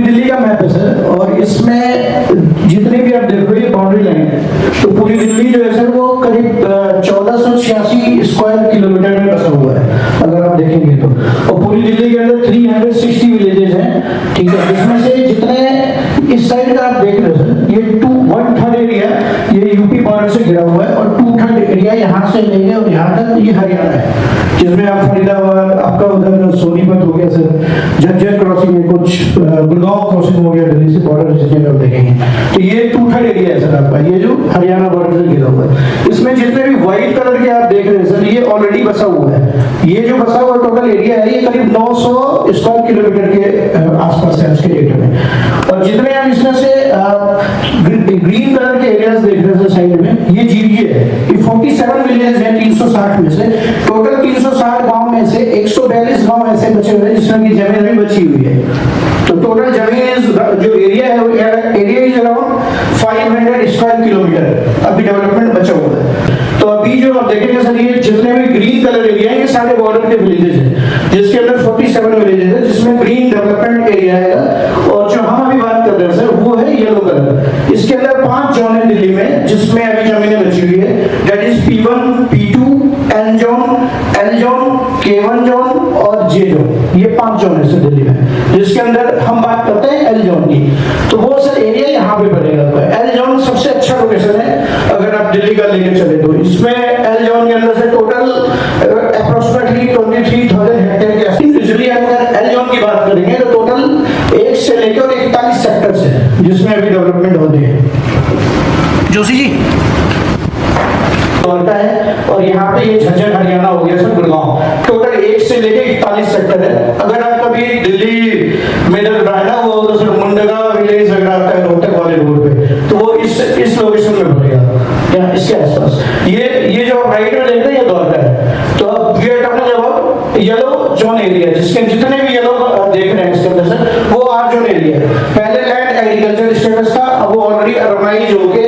पूरी दिल्ली का मैप है सर, और इसमें जितने भी आप देखो ये बाउंड्री लाइन है, तो पूरी दिल्ली जो है सर वो करीब 1486 स्क्वायर किलोमीटर में बसा हुआ है अगर आप देखेंगे तो। और पूरी दिल्ली के अंदर 360 विलेजेस हैं, ठीक है, जिसमें से जितने इस साइड का आप देख रहे हो सर, ये 1/3 एरिया ये यूपी बॉर्डर से घिरा हुआ है, और 2/3 एरिया यहाँ से लेके और यहाँ तक ये हरियाणा है, जिसमें आप फरीदाबाद, आपका उधर सोनीपत हो गया सर, झज्जर क्रॉसिंग है, कुछ गुड़गांव क्रॉसिंग हो गया दिल्ली से बॉर्डर जितने आप देखेंगे, तो ये 2/3 एरिया है सर आपका, ये जो हरियाणा बॉर्डर से घिरा हुआ है। इसमें जितने भी व्हाइट कलर के आप देख रहे हैं सर, ये ऑलरेडी बसा हुआ है। ये जो बसा हुआ टोटल एरिया है ये करीब 900 स्क्वायर किलोमीटर के आसपास है आज के डेट में। और जितने आप इसमें से ग्रीन कलर के एरियाज देख रहे हैं साइड में, ये जीडीए है, ये 47 विलेज है 360 में से। टोटल 360 गांव में से 142 गांव ऐसे बचे हुए हैं जिसमें की जमीन अभी बची हुई है। तो टोटल जमीन जो एरिया है वो area is around 500 square kilometre अभी डेवलपमेंट बचा हुआ है। तो अभी जो आप देखेंगे सर, ये जितने भी ग्रीन कलर एरिया है ये सारे बॉर्डर के विलेजेस हैं, जिसके अंदर 47 विलेजेस है जिसमें ग्रीन डेवलपमेंट एरिया है। और जो हम अभी बात कर रहे हैं सर वो है येलो कलर। इसके अंदर 5 जोन है दिल्ली में जिसमें अभी जमीनें बची हुई है, that is P1, P2, N zone, L zone, K1 zone और J जोन। ये 5 जोन है सर दिल्ली में, जिसके अंदर हम बात करते हैं L जोन की। तो वो सर एरिया यहाँ पे पड़ेगा। L जोन सबसे अच्छा लोकेशन है अगर आप दिल्ली का लेके चले तो। इसमें L जोन के अंदर से टोटल अप्रोक्सीमेटली 23,000 हेक्टेयर के आसपास। यूजुअली अगर L जोन की बात करेंगे तो टोटल 1 से लेकर 41 सेक्टर्स है जिसमें अभी डेवलपमेंट होते हैं। जोशी जी होता है, और यहाँ पे ये झज्जर हरियाणा हो गया सर, गुड़गांव, टोटल 1 से लेके 41 सेक्टर है। अगर आप कभी दिल्ली में जब रहना हो तो सर मुंडगा विलेज अगर आता है रोहतक वाले रोड पे, तो वो इस लोकेशन में पड़ेगा या इसके आसपास। ये जो आप राइट में देख रहे हैं ये द्वारका है। तो अब we are talking about yellow zone area, जिसके जितने भी येलो देख रहे हैं इसके अंदर सर वो R जोन एरिया है। पहले लैंड एग्रीकल्चर स्टेटस था, अब वो ऑलरेडी अर्बनाइज होके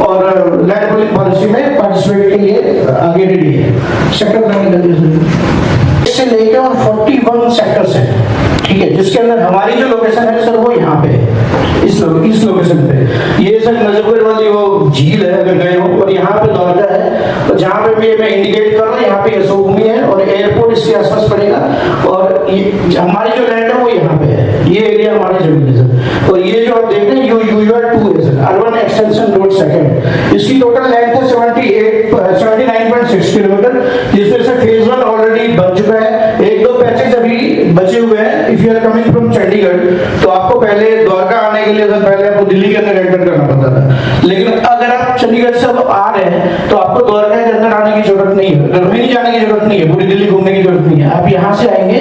और लैंड पूलिंग पॉलिसी में पार्टिसिपेट के लिए आगे रेडी है। सेक्टर प्लानिंग से लेकर और 41 सेक्टर्स हैं, ठीक है, जिसके अंदर हमारी जो लोकेशन है सर वो यहाँ पे है, इस लोकेशन पे। ये सर नजफगढ़ वाली वो झील है अगर गए हो, और यहाँ पे द्वारका है, तो जहाँ पे भी मैं इंडिकेट कर रहा हूँ यहाँ पे यशोभूमि है और एयरपोर्ट इसके आसपास पड़ेगा। और हमारी जो लैंड है वो यहाँ पे है, ये एरिया हमारी जमीन है सर। और ये जो आप देख रहे हैं UR2 है sir, urban extension road second. इसकी टोटल लेंथ है 79.6 किलोमीटर, जिसमें से फेज 1 ऑलरेडी बन चुका है। 1-2 पैचेज अभी बचे हुए हैं। If you are coming from Chandigarh तो आपको पहले द्वारका आने के लिए पहले आपको दिल्ली के अंदर एंटर करना पड़ता था, लेकिन अगर आप चंडीगढ़ से आ रहे हैं तो आपको द्वारका के अंदर आने की जरूरत नहीं है, नहीं जाने की जरूरत नहीं है, पूरी दिल्ली घूमने की जरूरत नहीं है। आप यहाँ से आएंगे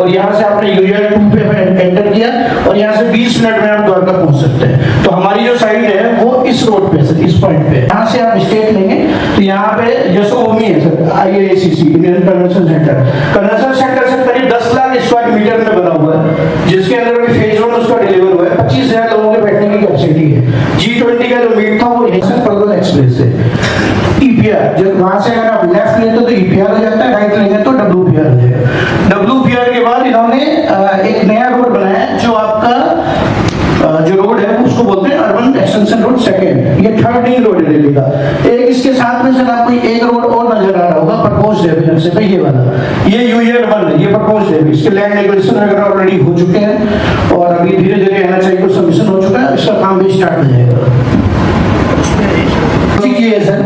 और यहाँ से आपने UR2 पे एंटर किया और यहाँ से 20 मिनट में आप द्वारका पहुंच सकते हैं। तो हमारी जो साइड है वो इस रोड पे सर, इस पॉइंट पे। यहाँ से आप स्टेट लेंगे तो यहाँ पे यशोभूमि है sir, IACC Indian convention centre. Convention centre से करीब 10 लाख स्क्वायर मीटर में बना हुआ है, जिसके अंदर अभी फेज 1 उसका डिलीवर हुआ है। 25,000 लोगों के बैठने की कैपेसिटी है। G20 का जो मीट था वो यहीं से पर्वत एक्सप्रेस से EPR, जब वहां से अगर आप लेफ्ट लेते तो EPR हो जाता है, राइट लेंगे तो WPR हो जाएगा। WPR के बाद इन्होंने एक नया रोड बनाया जो आपका जो रोड है उसको बोलते हैं अर्बन एक्सटेंशन रोड सेकंड। ये 3rd रिंग रोड है दिल्ली का। एक इसके साथ में सर आपको एक रोड और नजर आ रहा होगा प्रपोज्ड है से, ये वाला, ये UR1 है, ये प्रपोज्ड है। इसके लैंड एक्विजिशन वगैरह ऑलरेडी हो चुके हैं और अभी धीरे-धीरे NHAI को सबमिशन हो चुका है, इसका काम भी स्टार्ट हो जाएगा। ये है सर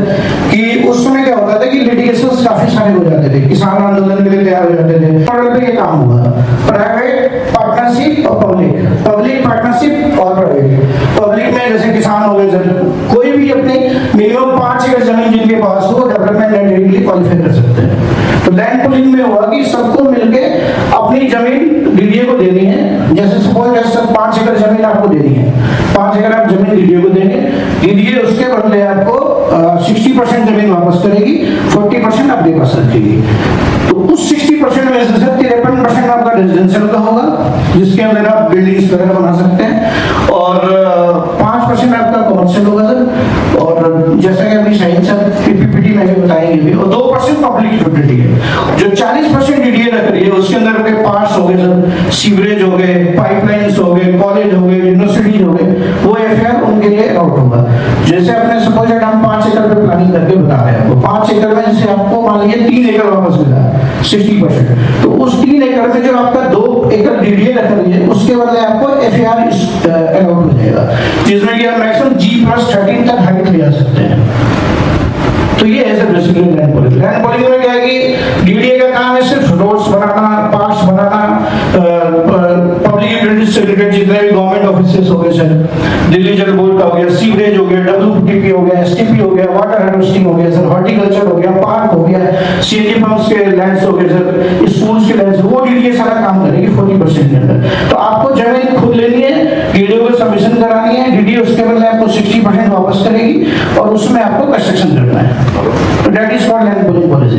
कि उस समय क्या होता था कि लिटिगेशंस काफी सारे हो जाते थे, किसान आंदोलन के लिए तैयार हो जाते थे। मॉडल पे ये काम हुआ, प्राइवेट पार्टनरशिप और पब्लिक पार्टनरशिप और प्राइवेट। पब्लिक में जैसे किसान हो गए सर, कोई भी अपने मिनिमम 5 एकड़ जमीन जिनके पास हो डेवलपमेंट लैंड के लिए क्वालिफाई कर सकते हैं। तो लैंड पुलिंग में हुआ कि सबको मिलके अपनी जमीन डीडीए को देनी है। जैसे सपोज सर 5 एकड़ जमीन आपको देनी है, 5 एकड़ आप जमीन डीडीए को देंगे, डीडीए उसके बदले आपको 60% जमीन वापस करेगी, 40% अपने पास रखेगी। तो उस 60% में से 53% आपका रेजिडेंशियल का होगा, जिसके अंदर आप बिल्डिंग्स वगैरह बना सकते हैं, और 5% आपका कमर्शियल होगा सर, और जैसा कि अपनी साइंस पीपीपीटी में भी बताएंगे भी, और 2% पब्लिक यूटिलिटी है। जो 40% डीडीए रख रही है उसके अंदर आपके पार्ट्स हो गए सर, सीवरेज हो गए, पाइपलाइंस हो गए, कॉलेज हो गए, यूनिवर्सिटीज हो गए, वो एफआईआर उनके लिए अलाउड होगा। जैसे अपने सपोज हम 5 एकड़ पे प्लानिंग करके बता रहे हैं, 5 एकड़ में जैसे आपको मान लीजिए 3 एकड़ वापस मिला 60%, तो उस 3 एकड़ में जो आपका 2 एकड़ डीडीए रख रही है उसके बदले आपको एफआईआर अलाउड हो जाएगा, जिसमें कि आप मैक्सिमम G+13 तक हाइट ले जा सकते हैं। तो ये है sir basically land polling. Land polling में क्या है कि डीडीए का काम है सिर्फ रोड्स बनाना, पार्क्स बनाना, पब्लिक यूटिलिटीज से रिलेटेड जितने भी गवर्नमेंट ऑफिसेस हो गए सर, दिल्ली जल बोर्ड का हो गया, सीवरेज हो गया, डब्ल्यूटीपी हो गया, एसटीपी हो गया, वाटर हार्वेस्टिंग हो गया सर, हॉर्टिकल्चर हो गया, पार्क हो गया, सीएनजी पंप्स के लैंड्स हो गए सर, स्कूल्स के लैंड्स, वो डीडीए सारा काम करेगी 40% के अंदर। तो आपको जमीन खुद लेनी है, डीडीए को सबमिशन करानी है, डीडीए उसके बदले आपको 60% वापस करेगी, और उसमें आपको कंस्ट्रक्शन करना है। तो that is called land polling policy.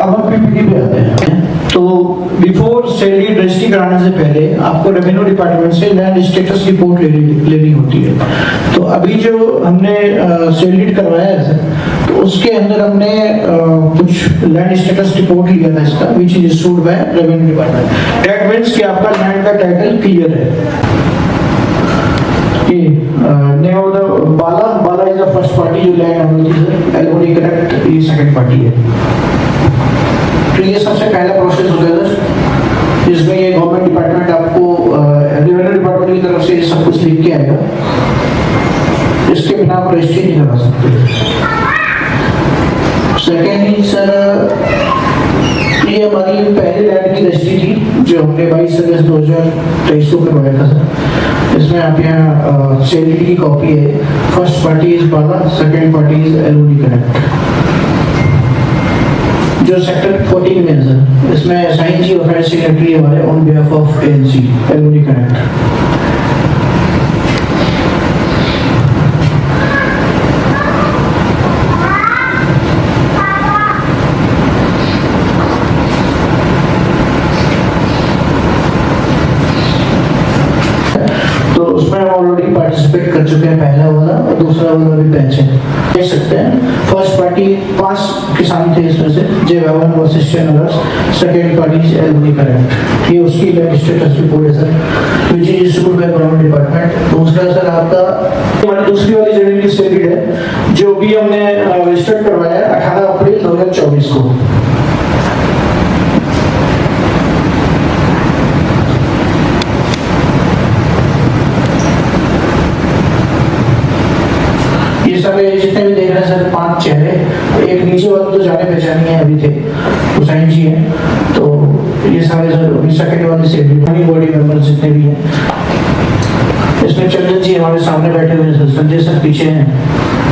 अब हम पीपीटी पे आते हैं। तो बिफोर सेल डीड रजिस्ट्री कराने से पहले आपको रेवेन्यू डिपार्टमेंट से लैंड स्टेटस रिपोर्ट लेनी होती है। तो अभी जो हमने सेल डीड करवाया है सर, तो उसके अंदर हमने कुछ लैंड स्टेटस रिपोर्ट लिया था इसका, which is issued by revenue department. That means कि आपका लैंड का टाइटल क्लियर है। Name of the Bala is the first party जो लैंड हमने दी सर, एलओडी करेक्ट ये सेकंड पार्टी है। तो ये सबसे पहला प्रोसेस होता है सर, जिसमें ये गवर्नमेंट डिपार्टमेंट आपको रेवेन्यू डिपार्टमेंट की तरफ से सब कुछ लिख के आएगा, इसके बिना आप रजिस्ट्री नहीं करा सकते। सेकेंडली सर, ये हमारी पहली लैंड की रजिस्ट्री थी जो हमने 22 अगस्त 2023 को करवाया था सर। इसमें आप यहाँ सेल डीड की कॉपी है। First party is Bala, second party is Elodie correct, जो सेक्टर 14 में है सर। इसमें साइन जी अफेयर सेक्रेटरी हमारे on behalf of ANC, Elodie correct. Already participate कर चुके हैं, पहला वाला और दूसरा वाला भी बैच है, देख सकते हैं। फर्स्ट पार्टी 5 किसान थे इसमें से, जय भवन वशिष्ठ नगर, सेकेंड पार्टी एलओडी करेक्ट। ये उसकी लैंड स्टेटस रिपोर्ट है sir, which is issued by government department. दूसरा सर आपका हमारी दूसरी वाली जमीन की सेल डीड है, जो भी हमने रजिस्टर्ड करवाया है 18 अप्रैल 2024 को। ये सारे जितने भी देख रहे हैं सर 5 चेहरे, एक नीचे वाले तो जाने पहचाने हैं अभी थे, हुसैन जी हैं। तो ये सारे सर सेकंड वाले से बॉडी मेंबर्स जितने भी हैं, इसमें चंदन जी हमारे सामने बैठे हुए हैं, संजय सर पीछे हैं,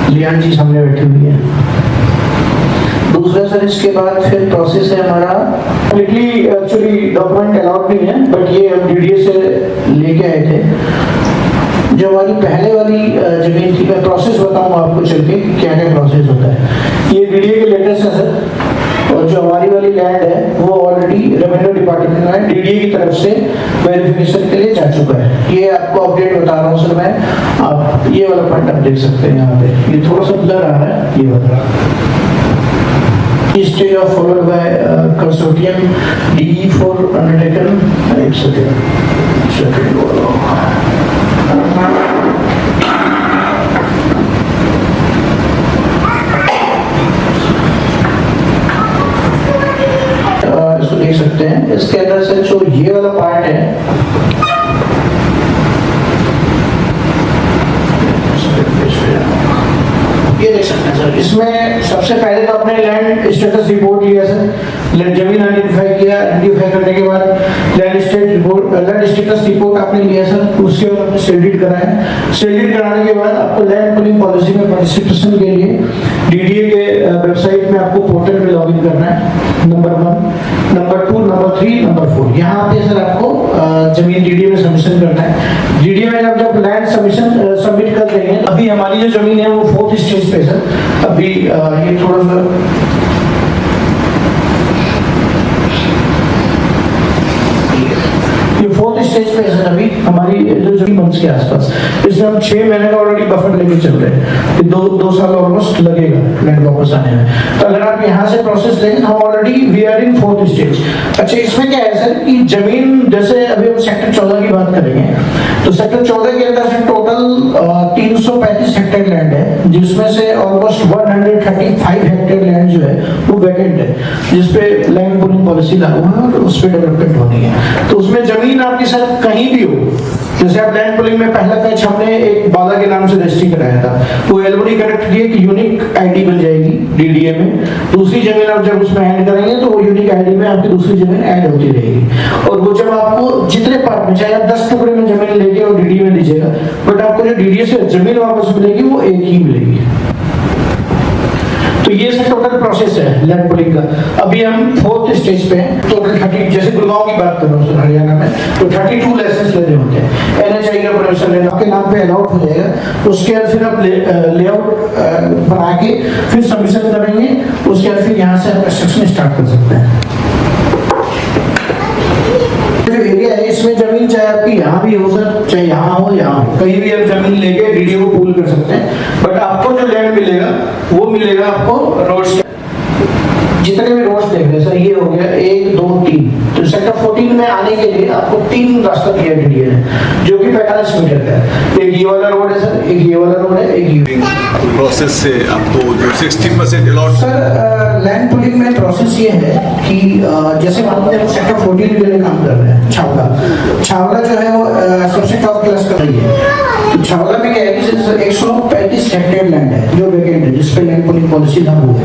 लियान जी सामने बैठे हुए हैं। दूसरा सर इसके बाद फिर प्रोसेस है हमारा, एक्चुअली डॉक्यूमेंट अलाउड नहीं है, बट ये हम डीडीए से लेके आए थे। जो हमारी पहले वाली जमीन थी, मैं प्रोसेस बताऊंगा आपको चल के क्या क्या प्रोसेस होता है। ये डीडीए के लेटर्स है सर, और जो हमारी वाली लैंड है वो ऑलरेडी रेवेन्यू डिपार्टमेंट में डीडीए की तरफ से वेरिफिकेशन के लिए जा चुका है। ये आपको अपडेट बता रहा हूँ सर मैं, आप ये वाला पॉइंट आप देख सकते हैं यहाँ पे, ये थोड़ा सा ब्लर आ रहा है, ये वाला stage of followed by consortium DE for undertaken. It's okay. इसको देख सकते हैं, इसके अंदर से जो ये वाला पार्ट है, ये देख सकते हैं सर। इसमें सबसे पहले तो अपने लैंड स्टेटस रिपोर्ट लिया सर, जमीन आइडेंटिफाई किया, आइडेंटिफाई करने के बाद लैंड स्टेटस रिपोर्ट आपने लिया सर, उसके बाद आपने सेल डीड कराया। सेल डीड कराने के बाद आपको लैंड पॉलिंग पॉलिसी में पार्टिसिपेशन के लिए डीडीए के वेबसाइट में आपको पोर्टल में लॉगिन करना है, नंबर 1, नंबर 2, नंबर 3, नंबर 4। यहाँ पे सर आपको जमीन डीडीए में सबमिशन करना है। डीडीए में जब लैंड सबमिट कर देंगे, अभी हमारी जो जमीन है वो 4th स्टेज पे सर, अभी ये थोड़ा सा फोर्थ स्टेज पे है सर अभी हमारी जो 3 मंथ्स के आसपास, इसमें हम 6 महीने का ऑलरेडी बफर लेके चल रहे हैं कि 2 साल ऑलमोस्ट लगेगा लैंड वापस आने में। तो अगर आप यहाँ से प्रोसेस लेंगे हम already we are in fourth stage. अच्छा इसमें क्या है सर कि जमीन जैसे अभी हम सेक्टर 14 की बात करेंगे तो सेक्टर 14 के अंदर से टोटल 335 हेक्टेयर लैंड है, जिसमें से ऑलमोस्ट 135 हेक्टेयर लैंड जो है वो वैकेंट है, जिसपे लैंड पूलिंग पॉलिसी लागू है और उस पर डेवलपमेंट होनी है। तो उसमें जमीन आपके साथ कहीं भी हो, जैसे आप लैंड पुलिंग में पहला पैच हमने एक बाला के नाम से रजिस्ट्री कराया था, वो एलओडी कनेक्ट किए कि यूनिक आईडी बन जाएगी डीडीए में। दूसरी जमीन आप जब उसमें ऐड करेंगे तो वो यूनिक आईडी में आपकी दूसरी जमीन ऐड होती रहेगी, और वो जब आपको जितने पार्ट में चाहे आप 10 टुकड़े में जमीन लेके और डीडीए में दीजिएगा, बट आपको जो डीडीए से जमीन वापस मिलेगी वो एक ही मिलेगी। तो ये सब टोटल प्रोसेस है लैंड पुलिंग का। अभी हम फोर्थ स्टेज पे हैं। टोटल 30, जैसे गुड़गांव की बात कर रहा हूँ सर हरियाणा में, तो 32 लाइसेंस लेने होते हैं। एनएचआई का परमिशन लेना आपके नाम पे अलाउट हो जाएगा, उसके बाद फिर आप लेआउट बना के फिर सबमिशन करेंगे, उसके बाद फिर यहाँ से आप कंस्ट्रक्शन स्टार्ट कर सकते हैं। जो एरिया है इसमें जमीन चाहे आपकी यहाँ भी हो सर, चाहे यहाँ हो यहाँ हो, कहीं भी आप जमीन लेके डीडीए को पूल कर सकते हैं, बट आपको जो लैंड मिलेगा वो मिलेगा आपको रोड्स, जितने भी रोड्स देख रहे हैं सर, ये हो गया 1 2 3। तो सेक्टर 14 में आने के लिए आपको 3 रास्ता दिया डीडीए ने, जो कि 45 मीटर का है। एक ये वाला रोड है सर, एक ये वाला रोड है, एक ये प्रोसेस से आपको जो 60% अलॉट। सर लैंड पुलिंग में प्रोसेस ये है कि जैसे मान लीजिए सेक्टर 14 के लिए काम कर रहे हैं, छावला जो है वो सबसे टॉप क्लास का रही है। तो छावला में क्या है कि सर 135 हेक्टेयर लैंड है जो वेकेंट है, जिसपे लैंड पुलिंग पॉलिसी लागू है।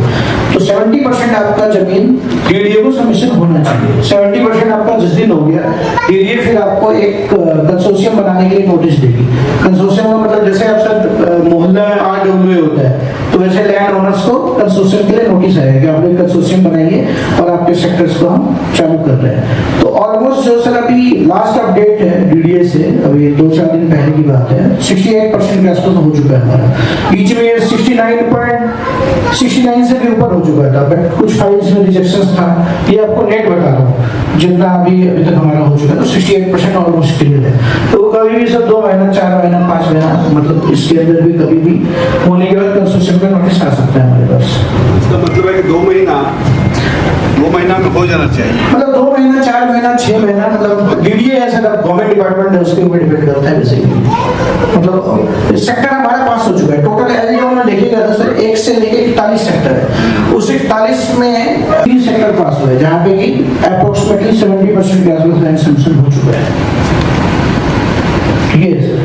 तो 70% आपका जमीन डीडीए को सबमिशन होना चाहिए। 70% आपका जिस दिन हो गया, डीडीए फिर आपको एक कंसोर्शियम बनाने के लिए नोटिस देगी। कंसोर्शियम का मतलब जैसे आप सर मोहल्ला में RWA होता है, तो वैसे लैंड ओनर्स को कंसोर्शियम के लिए नोटिस आएगा कि आप लोग कंसोर्शियम बनाइए और आपके सेक्टर्स को हम चालू कर रहे हैं। तो ऑलमोस्ट जो सर अभी लास्ट अपडेट है डीडीए से, अभी 2-4 दिन पहले की बात है, 68% के आसपास हो चुका है हमारा। बीच में 69 से भी ऊपर हो चुका था, बट कुछ फाइल्स में रिजेक्शंस था। ये आपको नेट बता रहा हूँ जितना अभी तक हमारा हो चुका है, तो 68% ऑलमोस्ट क्लियर है। तो वो कभी भी सर 2 महीना 4 महीना 5 महीना, मतलब इसके अंदर भी कभी भी होने के बाद कंस्ट्रक्शन का नोटिस आ सकता है हमारे पास। इसका मतलब है कि 2 महीना में हो जाना चाहिए, मतलब 2 महीना 4 महीना 6 महीना, मतलब डीडीए है सर, गवर्नमेंट डिपार्टमेंट है, उसके ऊपर डिपेंड करता है बेसिकली। मतलब सेक्टर हमारा पास हो चुका है। टोटल एलजीओ में देखिएगा तो सर 1 से लेके 41 सेक्टर है, उस 41 में 3 सेक्टर पास हुए, जहाँ पे कि अप्रोक्सीमेटली 70% के आसपास लैंड सैंक्शन हो चुका है। ठीक है सर।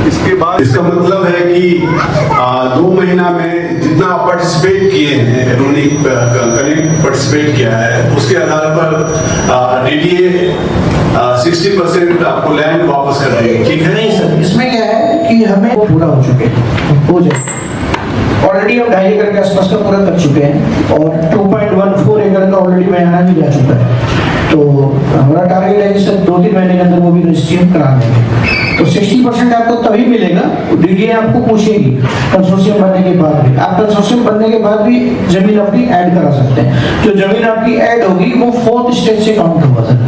इसके बाद इसका मतलब है कि 2 महीना में जितना पार्टिसिपेट किए हैं, इन्होंने करीब पार्टिसिपेट किया है, उसके आधार पर डीडीए 60% आपको लैंड वापस कर देंगे, ठीक है? नहीं सर, इसमें क्या है कि हमें पूरा हो चुके हैं, हो जाए ऑलरेडी हम 2.5 एकड़ के आसपास का पूरा कर चुके हैं, और 2.14 एकड़ का ऑलरेडी मैंने भी जा चुका है। तो हमारा टारगेट है कि सर 2-3 महीने के अंदर वो भी रजिस्ट्री करा देंगे। तो 60% आपको तभी मिलेगा, डीडीए आपको पूछेगी कंसोर्शियम बनने के बाद भी। आप कंसोर्शियम बनने के बाद भी जमीन अपनी ऐड करा सकते हैं। जो जमीन आपकी ऐड होगी वो 4th स्टेज से काउंट होगा सर,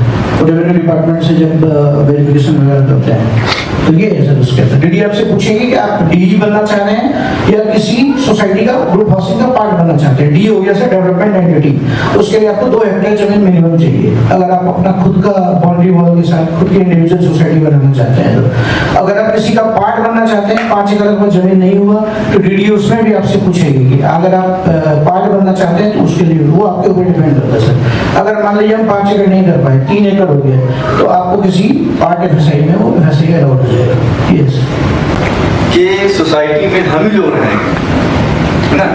रेवेन्यू डिपार्टमेंट से जब वेरिफिकेशन वगैरह करते हैं। तो ये है सर, उसके अंदर डीडी आपसे पूछेगी कि आप डी बनना चाह रहे हैं या किसी सोसाइटी का ग्रुप हाउसिंग का पार्ट बनना चाहते हैं। डी हो गया सर डेवलपमेंट एंटिटी, उसके लिए आपको 2 हेक्टेयर जमीन मिनिमम चाहिए। अगर आप अपना खुद का बाउंड्री वॉल के साथ खुद की इंडिविजुअल सोसाइटी बनाना चाहते हैं, तो अगर आप किसी का पार्ट बनना चाहते हैं, 5 एकड़ का जमीन नहीं हुआ, तो डीडी उसमें भी आपसे पूछेगी कि अगर आप पार्ट बनना चाहते हैं तो उसके लिए वो आपके ऊपर डिपेंड करता है सर। अगर मान लीजिए हम 5 एकड़ नहीं कर पाए, 3 एकड़ हो गया, तो आपको किसी पार्ट एफएसआई में वो एफएसआई अलाउड हो जाएगा। यस, कि सोसाइटी में हम ही लोग रहेंगे, है ना,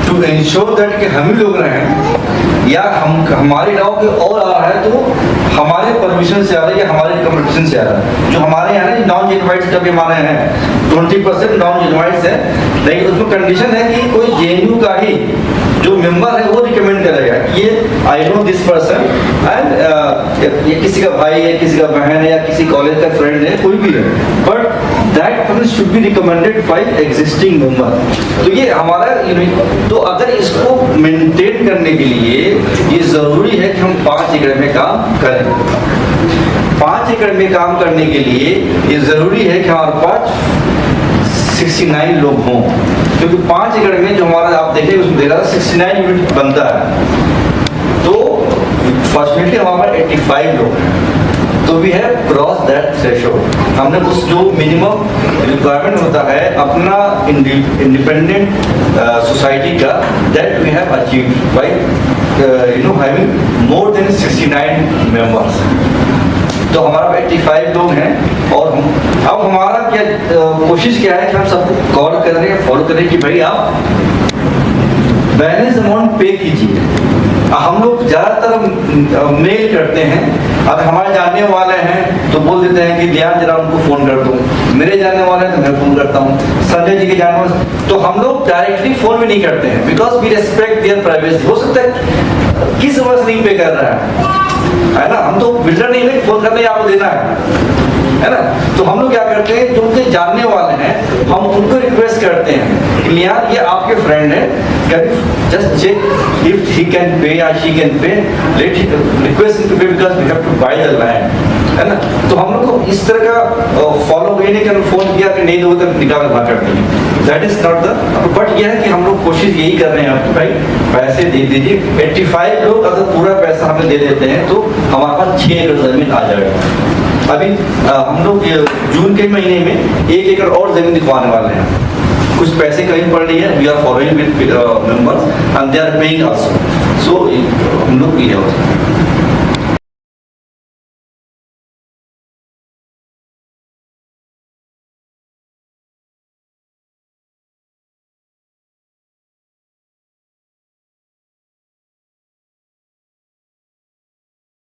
टू इंश्योर दैट कि हम ही लोग रहें, या हमारे गांव के और आ रहा है तो हमारे परमिशन से आ रहा है या हमारे रिकमेंडेशन से आ रहा है। जो हमारे यहाँ ना नॉन जेनवाइट्स का भी हमारे हैं 20% नॉन जेनवाइट्स है, लेकिन उसमें कंडीशन है कि कोई जेएनयू का ही जो मेंबर है वो रिकमेंड करेगा कि ये I know this person and ये किसी का भाई है, किसी का बहन है, या किसी कॉलेज का फ्रेंड है, कोई भी है, but that person should be recommended by existing member. तो ये हमारा तो अगर इसको मेंटेन करने के लिए ये जरूरी है कि हम 5 एकड़ में काम करें। 5 एकड़ में काम करने के लिए ये जरूरी है कि हमारे पास 69 लोग हों, क्योंकि 5 एकड़ में जो हमारा आप देखें उसमें दे रहा 69 यूनिट बनता है, तो फॉर्चुनेटली हमारे 85 लोग हैं, तो we have cross that threshold. हमने उस जो मिनिमम रिक्वायरमेंट होता है अपना इंडिपेंडेंट सोसाइटी का, that we have achieved by having more than 69 members. तो हमारा 85 लोग हैं, और अब हमारा क्या कोशिश क्या है कि हम सबको कॉल कर रहे हैं, फॉलो करें कि भाई आप बैलेंस अमाउंट पे कीजिए। हम लोग ज़्यादातर मेल करते हैं, अगर हमारे जानने वाले हैं तो बोल देते हैं कि ध्यान जरा उनको फ़ोन कर दूँ, मेरे जानने वाले हैं तो मैं फ़ोन करता हूँ, संजय जी के जानने वाले, तो हम लोग डायरेक्टली फ़ोन भी नहीं करते हैं, because we respect their privacy. हो सकता है किस वजह से नहीं पे कर रहा है ना, हम तो बिल्डर नहीं है फोन करने आपको देना है ना। तो हम लोग क्या करते हैं, जो उनके जानने वाले हैं हम उनको रिक्वेस्ट करते हैं कि यार ये आपके फ्रेंड है, just check if he can pay या she can pay, let request to pay because we have to buy the land, है ना। तो हम लोग को इस तरह का फॉलो हुए नहीं कि फोन किया कि नहीं दो तो निकाल भाग करते हैं, that is not the, but यह है कि हम लोग कोशिश यही कर रहे हैं आपको भाई पैसे दे दीजिए। 85 लोग अगर पूरा पैसा हमें दे देते हैं तो हमारे पास 6 एकड़ जमीन आ जाएगा। अभी हम लोग जून के महीने में 1 एकड़ और जमीन दिखवाने वाले हैं, कुछ पैसे कहीं पड़ रही है, we are following with members and they are paying also, so हम लोग ये